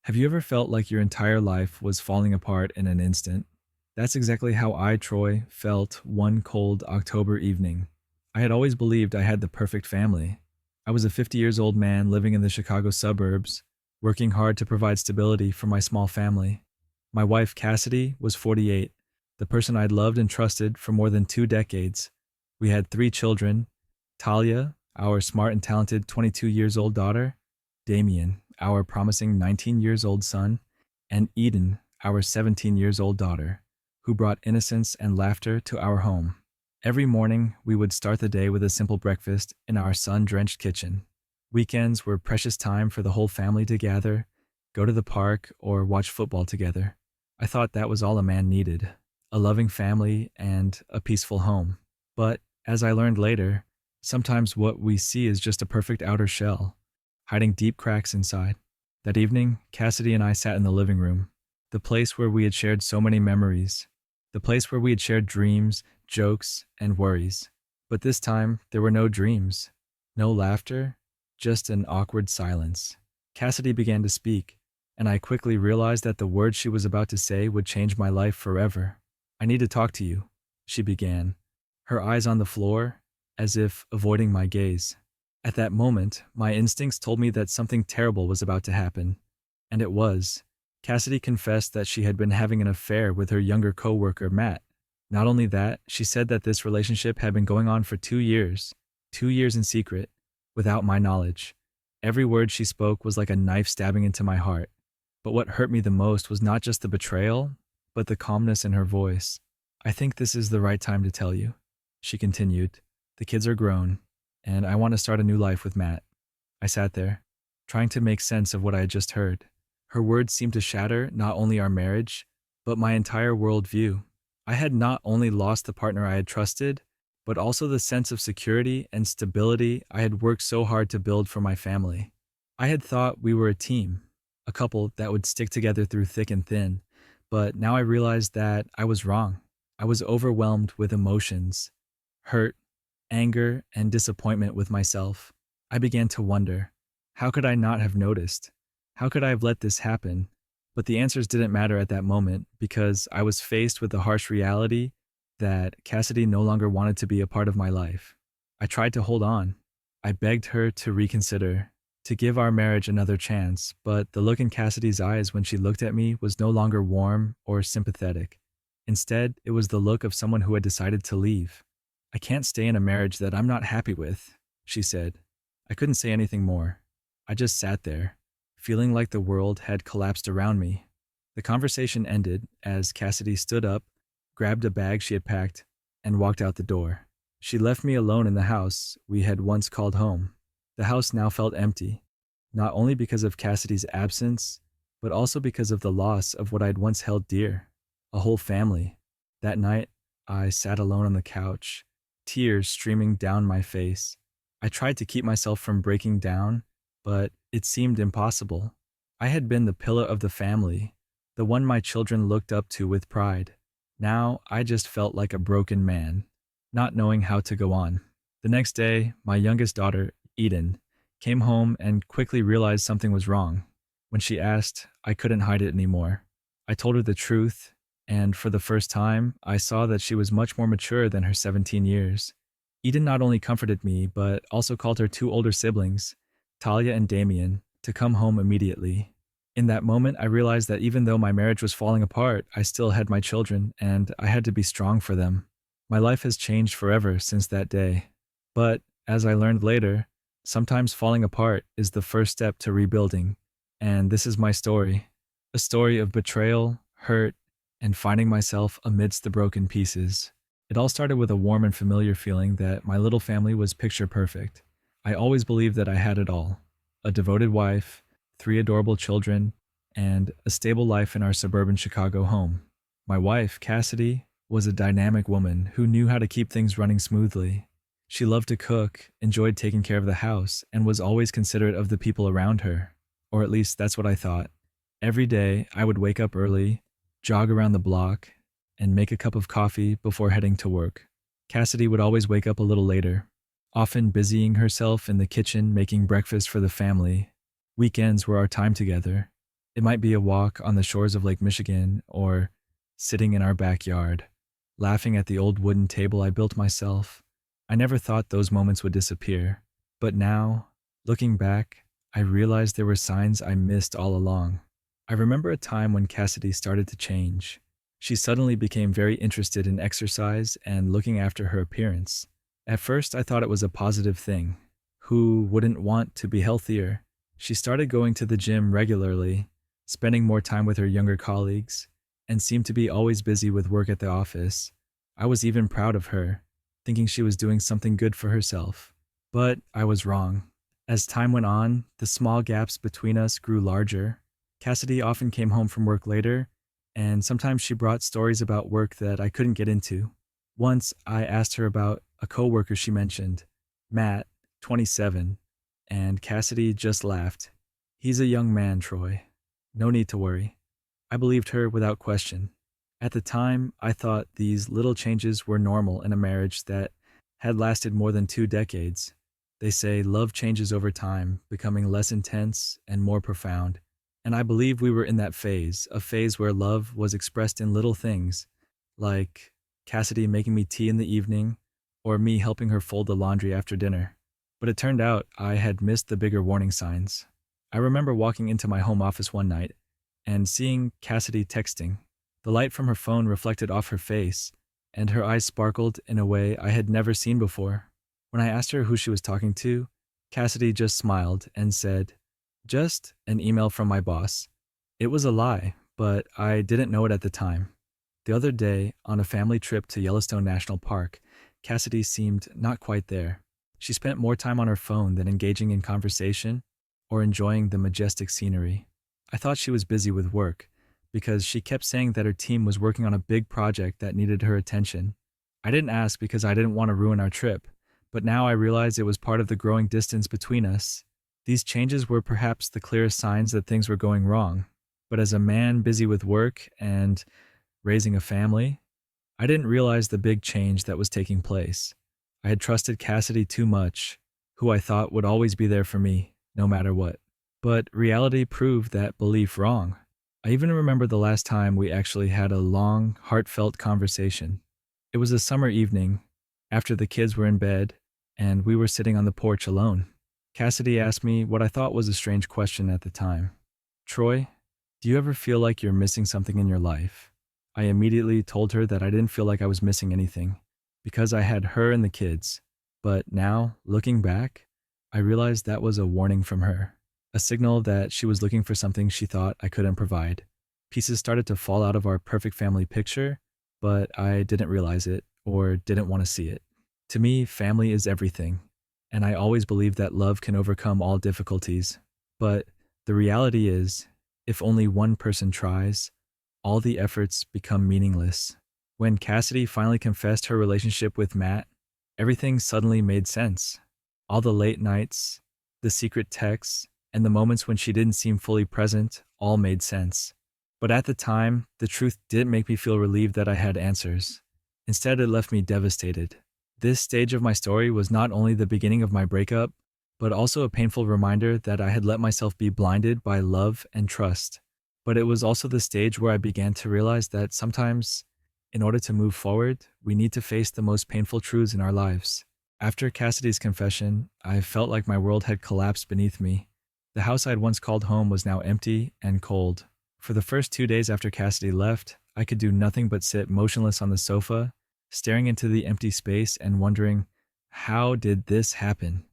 Have you ever felt like your entire life was falling apart in an instant? That's exactly how I, Troy, felt one cold October evening. I had always believed I had the perfect family. I was a 50 years old man living in the Chicago suburbs, working hard to provide stability for my small family. My wife, Cassidy, was 48, the person I'd loved and trusted for more than 2 decades. We had three children: Talia, our smart and talented 22 years old daughter; Damien, our promising 19 years old son; and Eden, our 17 years old daughter, who brought innocence and laughter to our home. Every morning, we would start the day with a simple breakfast in our sun drenched kitchen. Weekends were precious time for the whole family to gather, go to the park, or watch football together. I thought that was all a man needed: a loving family and a peaceful home. But, as I learned later, sometimes what we see is just a perfect outer shell, hiding deep cracks inside. That evening, Cassidy and I sat in the living room, the place where we had shared so many memories, the place where we had shared dreams, jokes, and worries. But this time, there were no dreams, no laughter, just an awkward silence. Cassidy began to speak, and I quickly realized that the words she was about to say would change my life forever. "I need to talk to you," she began, her eyes on the floor, as if avoiding my gaze. At that moment, my instincts told me that something terrible was about to happen. And it was. Cassidy confessed that she had been having an affair with her younger coworker, Matt. Not only that, she said that this relationship had been going on for 2 years, 2 years in secret, without my knowledge. Every word she spoke was like a knife stabbing into my heart. But what hurt me the most was not just the betrayal, but the calmness in her voice. "I think this is the right time to tell you," she continued. "The kids are grown, and I want to start a new life with Matt." I sat there, trying to make sense of what I had just heard. Her words seemed to shatter not only our marriage, but my entire worldview. I had not only lost the partner I had trusted, but also the sense of security and stability I had worked so hard to build for my family. I had thought we were a team, a couple that would stick together through thick and thin, but now I realized that I was wrong. I was overwhelmed with emotions: hurt, anger, and disappointment with myself. I began to wonder, how could I not have noticed? How could I have let this happen? But the answers didn't matter at that moment, because I was faced with the harsh reality that Cassidy no longer wanted to be a part of my life. I tried to hold on. I begged her to reconsider, to give our marriage another chance, but the look in Cassidy's eyes when she looked at me was no longer warm or sympathetic. Instead, it was the look of someone who had decided to leave. "I can't stay in a marriage that I'm not happy with," she said. I couldn't say anything more. I just sat there, feeling like the world had collapsed around me. The conversation ended as Cassidy stood up, grabbed a bag she had packed, and walked out the door. She left me alone in the house we had once called home. The house now felt empty, not only because of Cassidy's absence, but also because of the loss of what I'd once held dear: a whole family. That night, I sat alone on the couch, tears streaming down my face. I tried to keep myself from breaking down, but it seemed impossible. I had been the pillar of the family, the one my children looked up to with pride. Now I just felt like a broken man, not knowing how to go on. The next day, my youngest daughter, Eden, came home and quickly realized something was wrong. When she asked, I couldn't hide it anymore. I told her the truth, and for the first time, I saw that she was much more mature than her 17 years. Eden not only comforted me, but also called her two older siblings, Talia and Damien, to come home immediately. In that moment, I realized that even though my marriage was falling apart, I still had my children, and I had to be strong for them. My life has changed forever since that day. But, as I learned later, sometimes falling apart is the first step to rebuilding. And this is my story. A story of betrayal, hurt, and finding myself amidst the broken pieces. It all started with a warm and familiar feeling that my little family was picture perfect. I always believed that I had it all: a devoted wife, 3 adorable children, and a stable life in our suburban Chicago home. My wife, Cassidy, was a dynamic woman who knew how to keep things running smoothly. She loved to cook, enjoyed taking care of the house, and was always considerate of the people around her. Or at least that's what I thought. Every day, I would wake up early, jog around the block, and make a cup of coffee before heading to work. Cassidy would always wake up a little later, often busying herself in the kitchen making breakfast for the family. Weekends were our time together. It might be a walk on the shores of Lake Michigan or sitting in our backyard, laughing at the old wooden table I built myself. I never thought those moments would disappear, but now, looking back, I realized there were signs I missed all along. I remember a time when Cassidy started to change. She suddenly became very interested in exercise and looking after her appearance. At first, I thought it was a positive thing. Who wouldn't want to be healthier? She started going to the gym regularly, spending more time with her younger colleagues, and seemed to be always busy with work at the office. I was even proud of her, thinking she was doing something good for herself. But I was wrong. As time went on, the small gaps between us grew larger. Cassidy often came home from work later, and sometimes she brought stories about work that I couldn't get into. Once I asked her about a coworker she mentioned, Matt, 27, and Cassidy just laughed. He's a young man, Troy. No need to worry. I believed her without question. At the time, I thought these little changes were normal in a marriage that had lasted more than 2 decades. They say love changes over time, becoming less intense and more profound. And I believe we were in that phase, a phase where love was expressed in little things, like Cassidy making me tea in the evening, or me helping her fold the laundry after dinner. But it turned out I had missed the bigger warning signs. I remember walking into my home office one night and seeing Cassidy texting. The light from her phone reflected off her face, and her eyes sparkled in a way I had never seen before. When I asked her who she was talking to, Cassidy just smiled and said, "Just an email from my boss." It was a lie, but I didn't know it at the time. The other day, on a family trip to Yellowstone National Park, Cassidy seemed not quite there. She spent more time on her phone than engaging in conversation or enjoying the majestic scenery. I thought she was busy with work because she kept saying that her team was working on a big project that needed her attention. I didn't ask because I didn't want to ruin our trip, but now I realized it was part of the growing distance between us. These changes were perhaps the clearest signs that things were going wrong. But as a man busy with work and raising a family, I didn't realize the big change that was taking place. I had trusted Cassidy too much, who I thought would always be there for me, no matter what. But reality proved that belief wrong. I even remember the last time we actually had a long, heartfelt conversation. It was a summer evening, after the kids were in bed, and we were sitting on the porch alone. Cassidy asked me what I thought was a strange question at the time. "Troy, do you ever feel like you're missing something in your life?" I immediately told her that I didn't feel like I was missing anything, because I had her and the kids. But now, looking back, I realized that was a warning from her, a signal that she was looking for something she thought I couldn't provide. Pieces started to fall out of our perfect family picture, but I didn't realize it or didn't want to see it. To me, family is everything, and I always believe that love can overcome all difficulties. But the reality is, if only one person tries, all the efforts become meaningless. When Cassidy finally confessed her relationship with Matt, everything suddenly made sense. All the late nights, the secret texts, and the moments when she didn't seem fully present all made sense. But at the time, the truth didn't make me feel relieved that I had answers. Instead, it left me devastated. This stage of my story was not only the beginning of my breakup, but also a painful reminder that I had let myself be blinded by love and trust. But it was also the stage where I began to realize that sometimes, in order to move forward, we need to face the most painful truths in our lives. After Cassidy's confession, I felt like my world had collapsed beneath me. The house I'd once called home was now empty and cold. For the first 2 days after Cassidy left, I could do nothing but sit motionless on the sofa, staring into the empty space and wondering, how did this happen?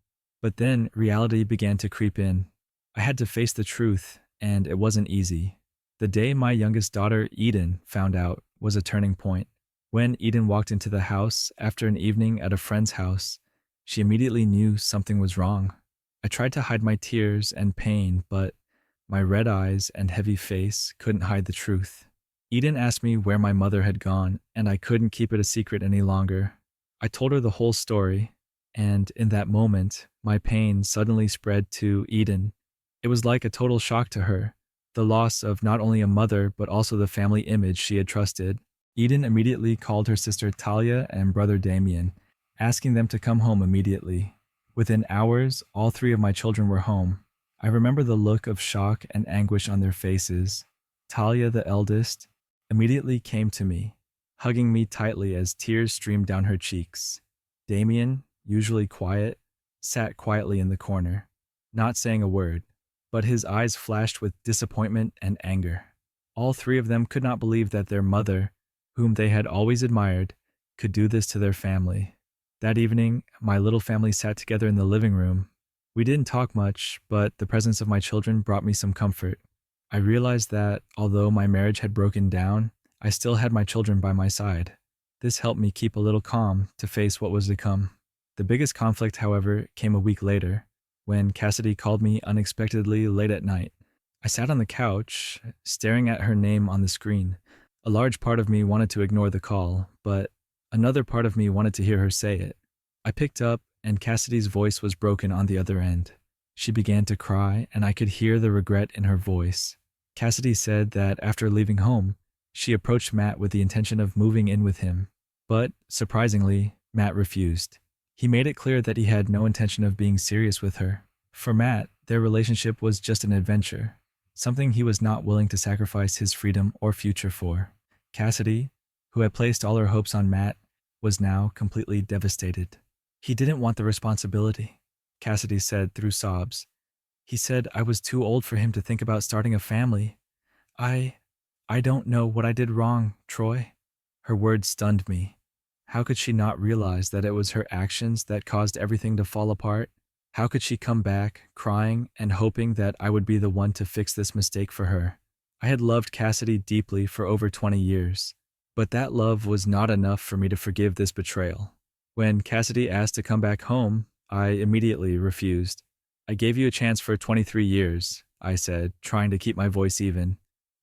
But then reality began to creep in. I had to face the truth, and it wasn't easy. The day my youngest daughter, Eden, found out was a turning point. When Eden walked into the house after an evening at a friend's house, she immediately knew something was wrong. I tried to hide my tears and pain, but my red eyes and heavy face couldn't hide the truth. Eden asked me where my mother had gone, and I couldn't keep it a secret any longer. I told her the whole story, and in that moment, my pain suddenly spread to Eden. It was like a total shock to her, the loss of not only a mother but also the family image she had trusted. Eden immediately called her sister Talia and brother Damien, asking them to come home immediately. Within hours, all 3 of my children were home. I remember the look of shock and anguish on their faces. Talia, the eldest, immediately came to me, hugging me tightly as tears streamed down her cheeks. Damien, usually quiet, sat quietly in the corner, not saying a word, but his eyes flashed with disappointment and anger. All three of them could not believe that their mother, whom they had always admired, could do this to their family. That evening, my little family sat together in the living room. We didn't talk much, but the presence of my children brought me some comfort. I realized that, although my marriage had broken down, I still had my children by my side. This helped me keep a little calm to face what was to come. The biggest conflict, however, came a week later, when Cassidy called me unexpectedly late at night. I sat on the couch, staring at her name on the screen. A large part of me wanted to ignore the call, but another part of me wanted to hear her say it. I picked up, and Cassidy's voice was broken on the other end. She began to cry, and I could hear the regret in her voice. Cassidy said that after leaving home, she approached Matt with the intention of moving in with him. But, surprisingly, Matt refused. He made it clear that he had no intention of being serious with her. For Matt, their relationship was just an adventure, something he was not willing to sacrifice his freedom or future for. Cassidy, who had placed all her hopes on Matt, was now completely devastated. He didn't want the responsibility, Cassidy said through sobs. He said I was too old for him to think about starting a family. I don't know what I did wrong, Troy. Her words stunned me. How could she not realize that it was her actions that caused everything to fall apart? How could she come back, crying and hoping that I would be the one to fix this mistake for her? I had loved Cassidy deeply for over 20 years, but that love was not enough for me to forgive this betrayal. When Cassidy asked to come back home, I immediately refused. I gave you a chance for 23 years, I said, trying to keep my voice even.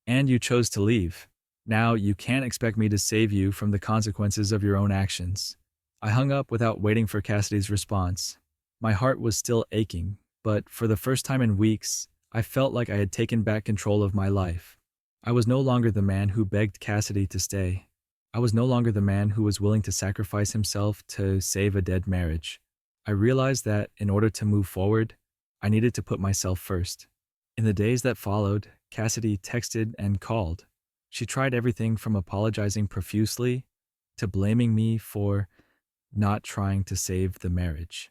And you chose to leave. Now you can't expect me to save you from the consequences of your own actions. I hung up without waiting for Cassidy's response. My heart was still aching, but for the first time in weeks, I felt like I had taken back control of my life. I was no longer the man who begged Cassidy to stay. I was no longer the man who was willing to sacrifice himself to save a dead marriage. I realized that in order to move forward, I needed to put myself first. In the days that followed, Cassidy texted and called. She tried everything from apologizing profusely to blaming me for not trying to save the marriage.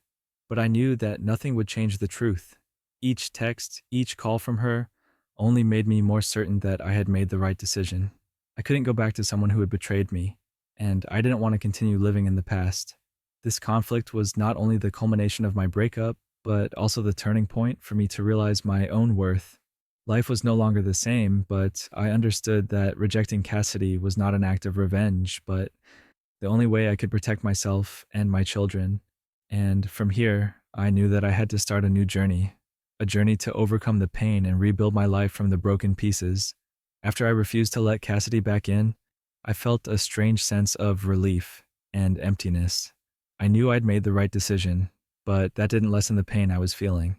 But I knew that nothing would change the truth. Each text, each call from her, only made me more certain that I had made the right decision. I couldn't go back to someone who had betrayed me, and I didn't want to continue living in the past. This conflict was not only the culmination of my breakup, but also the turning point for me to realize my own worth. Life was no longer the same, but I understood that rejecting Cassidy was not an act of revenge, but the only way I could protect myself and my children. And from here, I knew that I had to start a new journey, a journey to overcome the pain and rebuild my life from the broken pieces. After I refused to let Cassidy back in, I felt a strange sense of relief and emptiness. I knew I'd made the right decision, but that didn't lessen the pain I was feeling.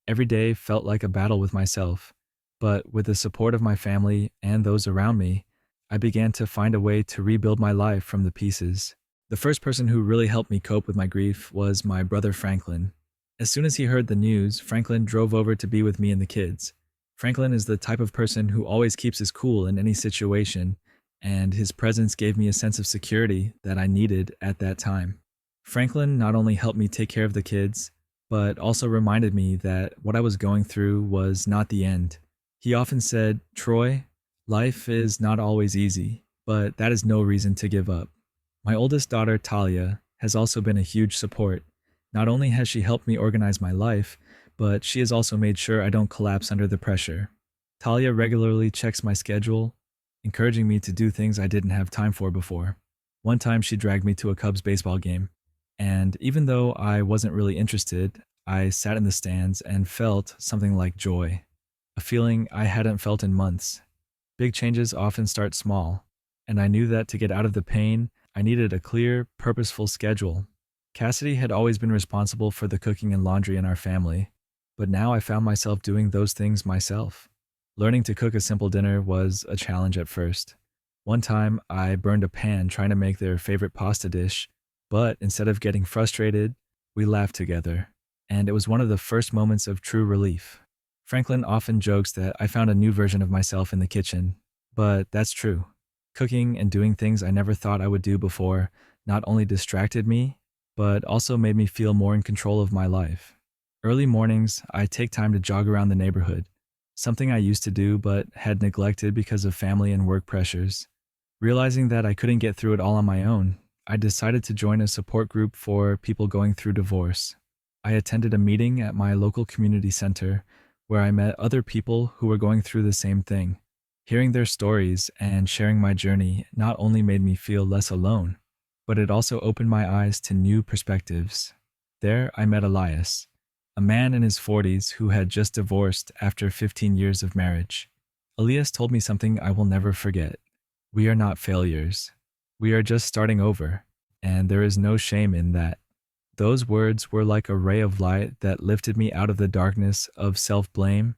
Every day felt like a battle with myself, but with the support of my family and those around me, I began to find a way to rebuild my life from the pieces. The first person who really helped me cope with my grief was my brother Franklin. As soon as he heard the news, Franklin drove over to be with me and the kids. Franklin is the type of person who always keeps his cool in any situation, and his presence gave me a sense of security that I needed at that time. Franklin not only helped me take care of the kids, but also reminded me that what I was going through was not the end. He often said, "Troy, life is not always easy, but that is no reason to give up." My oldest daughter, Talia, has also been a huge support. Not only has she helped me organize my life, but she has also made sure I don't collapse under the pressure. Talia regularly checks my schedule, encouraging me to do things I didn't have time for before. One time she dragged me to a Cubs baseball game, and even though I wasn't really interested, I sat in the stands and felt something like joy, a feeling I hadn't felt in months. Big changes often start small, and I knew that to get out of the pain, I needed a clear, purposeful schedule. Cassidy had always been responsible for the cooking and laundry in our family, but now I found myself doing those things myself. Learning to cook a simple dinner was a challenge at first. One time, I burned a pan trying to make their favorite pasta dish, but instead of getting frustrated, we laughed together, and it was one of the first moments of true relief. Franklin often jokes that I found a new version of myself in the kitchen, but that's true. Cooking and doing things I never thought I would do before not only distracted me, but also made me feel more in control of my life. Early mornings, I take time to jog around the neighborhood, something I used to do but had neglected because of family and work pressures. Realizing that I couldn't get through it all on my own, I decided to join a support group for people going through divorce. I attended a meeting at my local community center where I met other people who were going through the same thing. Hearing their stories and sharing my journey not only made me feel less alone, but it also opened my eyes to new perspectives. There, I met Elias, a man in his 40s who had just divorced after 15 years of marriage. Elias told me something I will never forget. We are not failures. We are just starting over, and there is no shame in that. Those words were like a ray of light that lifted me out of the darkness of self-blame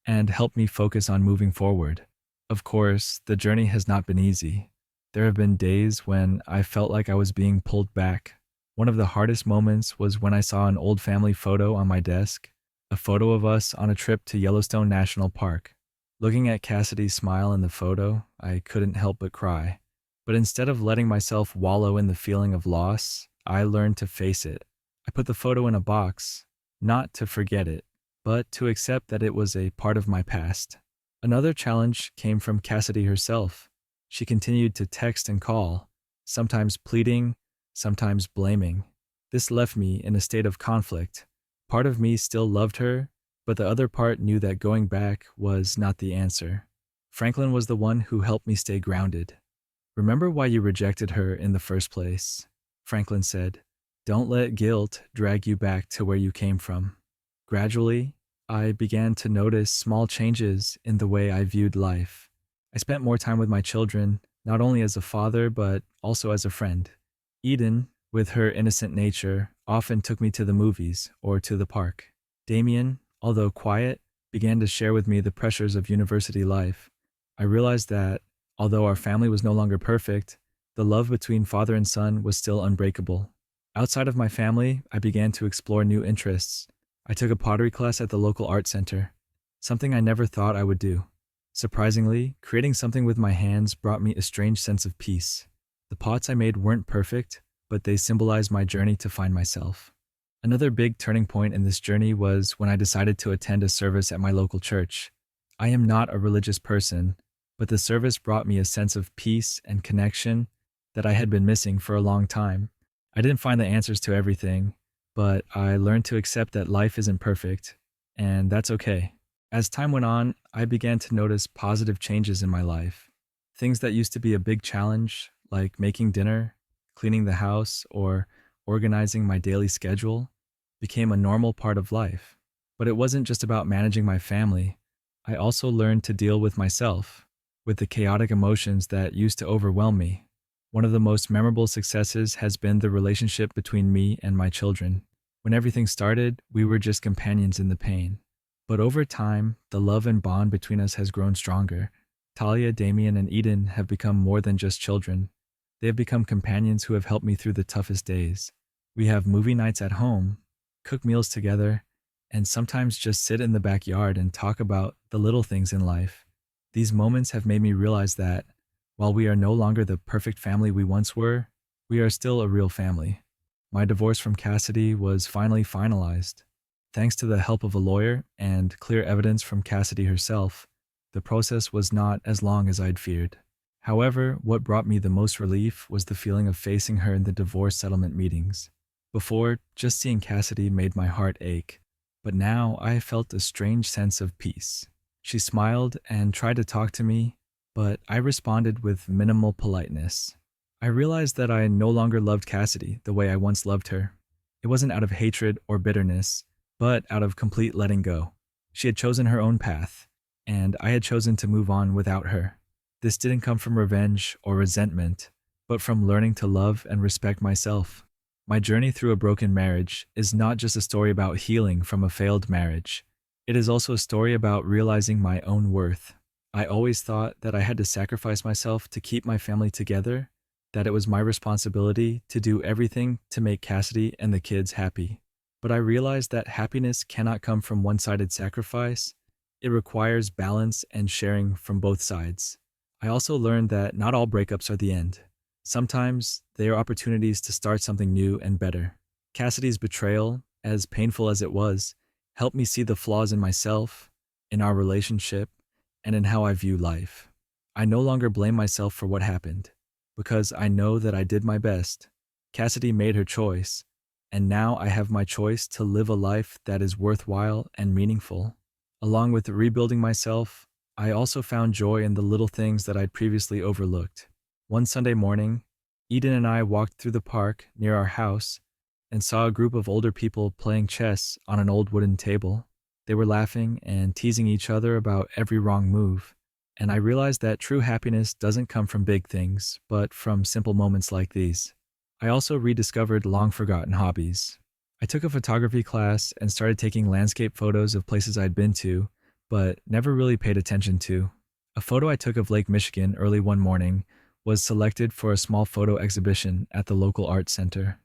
and helped me focus on moving forward. Of course, the journey has not been easy. There have been days when I felt like I was being pulled back. One of the hardest moments was when I saw an old family photo on my desk, a photo of us on a trip to Yellowstone National Park. Looking at Cassidy's smile in the photo, I couldn't help but cry. But instead of letting myself wallow in the feeling of loss, I learned to face it. I put the photo in a box, not to forget it, but to accept that it was a part of my past. Another challenge came from Cassidy herself. She continued to text and call, sometimes pleading, sometimes blaming. This left me in a state of conflict. Part of me still loved her, but the other part knew that going back was not the answer. Franklin was the one who helped me stay grounded. "Remember why you rejected her in the first place," Franklin said. "Don't let guilt drag you back to where you came from." Gradually, I began to notice small changes in the way I viewed life. I spent more time with my children, not only as a father, but also as a friend. Eden, with her innocent nature, often took me to the movies or to the park. Damien, although quiet, began to share with me the pressures of university life. I realized that, although our family was no longer perfect, the love between father and son was still unbreakable. Outside of my family, I began to explore new interests. I took a pottery class at the local art center, something I never thought I would do. Surprisingly, creating something with my hands brought me a strange sense of peace. The pots I made weren't perfect, but they symbolized my journey to find myself. Another big turning point in this journey was when I decided to attend a service at my local church. I am not a religious person, but the service brought me a sense of peace and connection that I had been missing for a long time. I didn't find the answers to everything, but I learned to accept that life isn't perfect, and that's okay. As time went on, I began to notice positive changes in my life. Things that used to be a big challenge, like making dinner, cleaning the house, or organizing my daily schedule, became a normal part of life. But it wasn't just about managing my family. I also learned to deal with myself, with the chaotic emotions that used to overwhelm me. One of the most memorable successes has been the relationship between me and my children. When everything started, we were just companions in the pain. But over time, the love and bond between us has grown stronger. Talia, Damien, and Eden have become more than just children. They have become companions who have helped me through the toughest days. We have movie nights at home, cook meals together, and sometimes just sit in the backyard and talk about the little things in life. These moments have made me realize that, while we are no longer the perfect family we once were, we are still a real family. My divorce from Cassidy was finally finalized. Thanks to the help of a lawyer and clear evidence from Cassidy herself, the process was not as long as I'd feared. However, what brought me the most relief was the feeling of facing her in the divorce settlement meetings. Before, just seeing Cassidy made my heart ache, but now I felt a strange sense of peace. She smiled and tried to talk to me, but I responded with minimal politeness. I realized that I no longer loved Cassidy the way I once loved her. It wasn't out of hatred or bitterness, but out of complete letting go. She had chosen her own path, and I had chosen to move on without her. This didn't come from revenge or resentment, but from learning to love and respect myself. My journey through a broken marriage is not just a story about healing from a failed marriage. It is also a story about realizing my own worth. I always thought that I had to sacrifice myself to keep my family together, that it was my responsibility to do everything to make Cassidy and the kids happy. But I realized that happiness cannot come from one-sided sacrifice. It requires balance and sharing from both sides. I also learned that not all breakups are the end. Sometimes they are opportunities to start something new and better. Cassidy's betrayal, as painful as it was, helped me see the flaws in myself, in our relationship, and in how I view life. I no longer blame myself for what happened, because I know that I did my best. Cassidy made her choice, and now I have my choice to live a life that is worthwhile and meaningful. Along with rebuilding myself, I also found joy in the little things that I'd previously overlooked. One Sunday morning, Eden and I walked through the park near our house and saw a group of older people playing chess on an old wooden table. They were laughing and teasing each other about every wrong move, and I realized that true happiness doesn't come from big things, but from simple moments like these. I also rediscovered long forgotten hobbies. I took a photography class and started taking landscape photos of places I'd been to, but never really paid attention to. A photo I took of Lake Michigan early one morning was selected for a small photo exhibition at the local art center.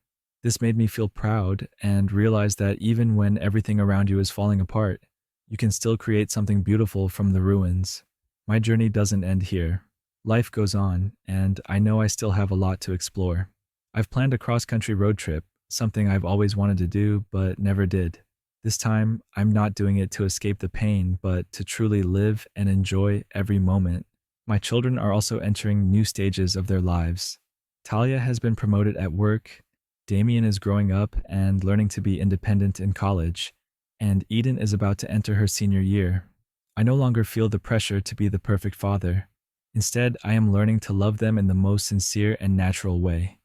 This made me feel proud and realize that even when everything around you is falling apart, you can still create something beautiful from the ruins. My journey doesn't end here. Life goes on, and I know I still have a lot to explore. I've planned a cross-country road trip, something I've always wanted to do but never did. This time, I'm not doing it to escape the pain, but to truly live and enjoy every moment. My children are also entering new stages of their lives. Talia has been promoted at work, Damien is growing up and learning to be independent in college, and Eden is about to enter her senior year. I no longer feel the pressure to be the perfect father. Instead, I am learning to love them in the most sincere and natural way.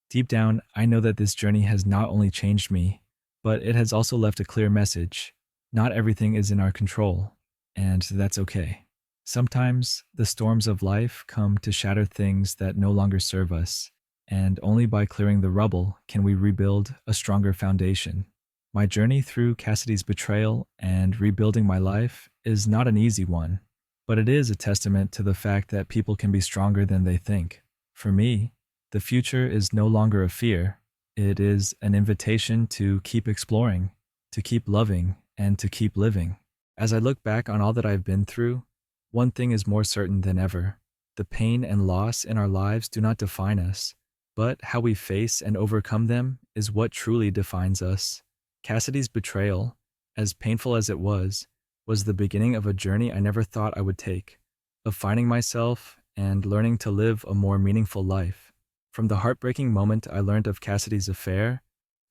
Deep down, I know that this journey has not only changed me, but it has also left a clear message. Not everything is in our control, and that's okay. Sometimes the storms of life come to shatter things that no longer serve us, and only by clearing the rubble can we rebuild a stronger foundation. My journey through Cassidy's betrayal and rebuilding my life is not an easy one, but it is a testament to the fact that people can be stronger than they think. For me, the future is no longer a fear. It is an invitation to keep exploring, to keep loving, and to keep living. As I look back on all that I've been through, one thing is more certain than ever. The pain and loss in our lives do not define us, but how we face and overcome them is what truly defines us. Cassidy's betrayal, as painful as it was the beginning of a journey I never thought I would take, of finding myself and learning to live a more meaningful life. From the heartbreaking moment I learned of Cassidy's affair,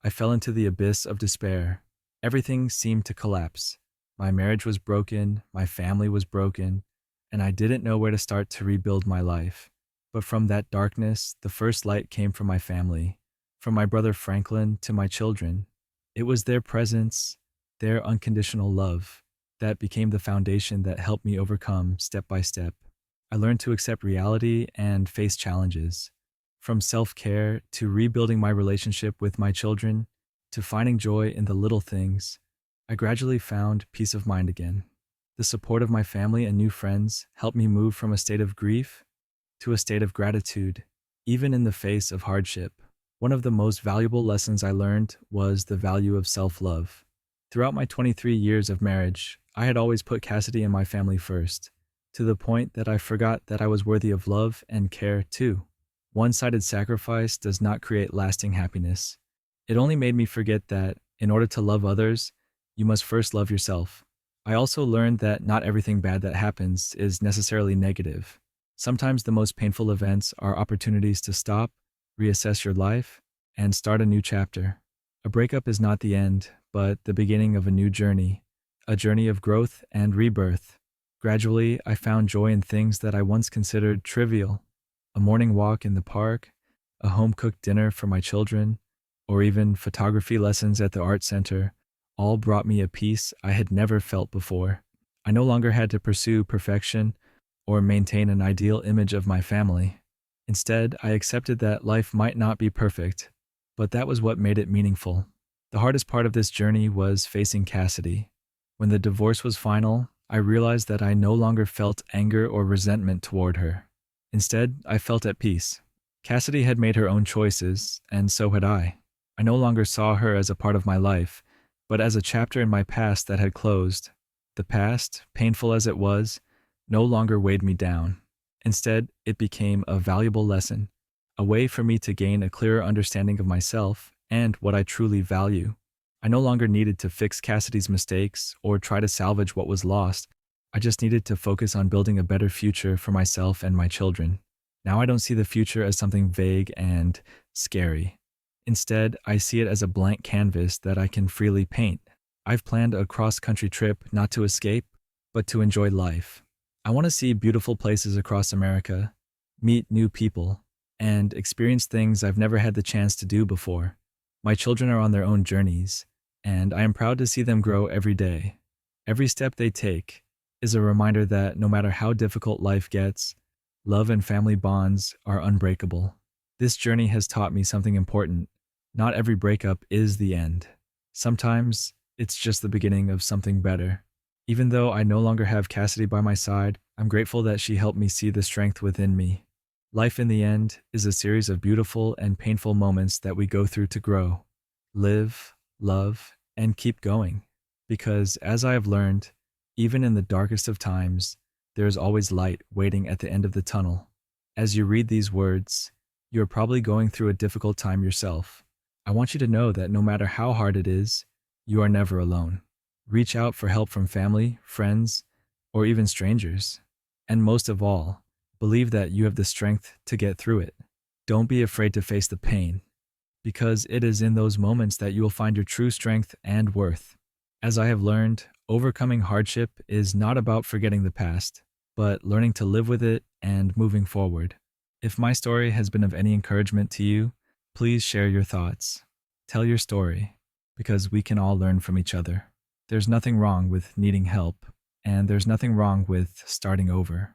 I fell into the abyss of despair. Everything seemed to collapse. My marriage was broken, my family was broken, and I didn't know where to start to rebuild my life. But from that darkness, the first light came from my family, from my brother Franklin to my children. It was their presence, their unconditional love, that became the foundation that helped me overcome step by step. I learned to accept reality and face challenges. From self-care to rebuilding my relationship with my children, to finding joy in the little things, I gradually found peace of mind again. The support of my family and new friends helped me move from a state of grief to a state of gratitude, even in the face of hardship. One of the most valuable lessons I learned was the value of self-love. Throughout my 23 years of marriage, I had always put Cassidy and my family first, to the point that I forgot that I was worthy of love and care too. One-sided sacrifice does not create lasting happiness. It only made me forget that, in order to love others, you must first love yourself. I also learned that not everything bad that happens is necessarily negative. Sometimes the most painful events are opportunities to stop, reassess your life, and start a new chapter. A breakup is not the end, but the beginning of a new journey, a journey of growth and rebirth. Gradually, I found joy in things that I once considered trivial. A morning walk in the park, a home-cooked dinner for my children, or even photography lessons at the art center, all brought me a peace I had never felt before. I no longer had to pursue perfection or maintain an ideal image of my family. Instead, I accepted that life might not be perfect, but that was what made it meaningful. The hardest part of this journey was facing Cassidy. When the divorce was final, I realized that I no longer felt anger or resentment toward her. Instead, I felt at peace. Cassidy had made her own choices, and so had I. I no longer saw her as a part of my life, but as a chapter in my past that had closed. The past, painful as it was, no longer weighed me down. Instead, it became a valuable lesson, a way for me to gain a clearer understanding of myself and what I truly value. I no longer needed to fix Cassidy's mistakes or try to salvage what was lost. I just needed to focus on building a better future for myself and my children. Now I don't see the future as something vague and scary. Instead, I see it as a blank canvas that I can freely paint. I've planned a cross country trip not to escape, but to enjoy life. I want to see beautiful places across America, meet new people, and experience things I've never had the chance to do before. My children are on their own journeys, and I am proud to see them grow every day. Every step they take is a reminder that no matter how difficult life gets, love and family bonds are unbreakable. This journey has taught me something important. Not every breakup is the end. Sometimes it's just the beginning of something better. Even though I no longer have Cassidy by my side, I'm grateful that she helped me see the strength within me. Life in the end is a series of beautiful and painful moments that we go through to grow, live, love, and keep going. Because as I have learned, even in the darkest of times, there is always light waiting at the end of the tunnel. As you read these words, you are probably going through a difficult time yourself. I want you to know that no matter how hard it is, you are never alone. Reach out for help from family, friends, or even strangers. And most of all, believe that you have the strength to get through it. Don't be afraid to face the pain, because it is in those moments that you will find your true strength and worth. As I have learned, overcoming hardship is not about forgetting the past, but learning to live with it and moving forward. If my story has been of any encouragement to you, please share your thoughts. Tell your story, because we can all learn from each other. There's nothing wrong with needing help, and there's nothing wrong with starting over.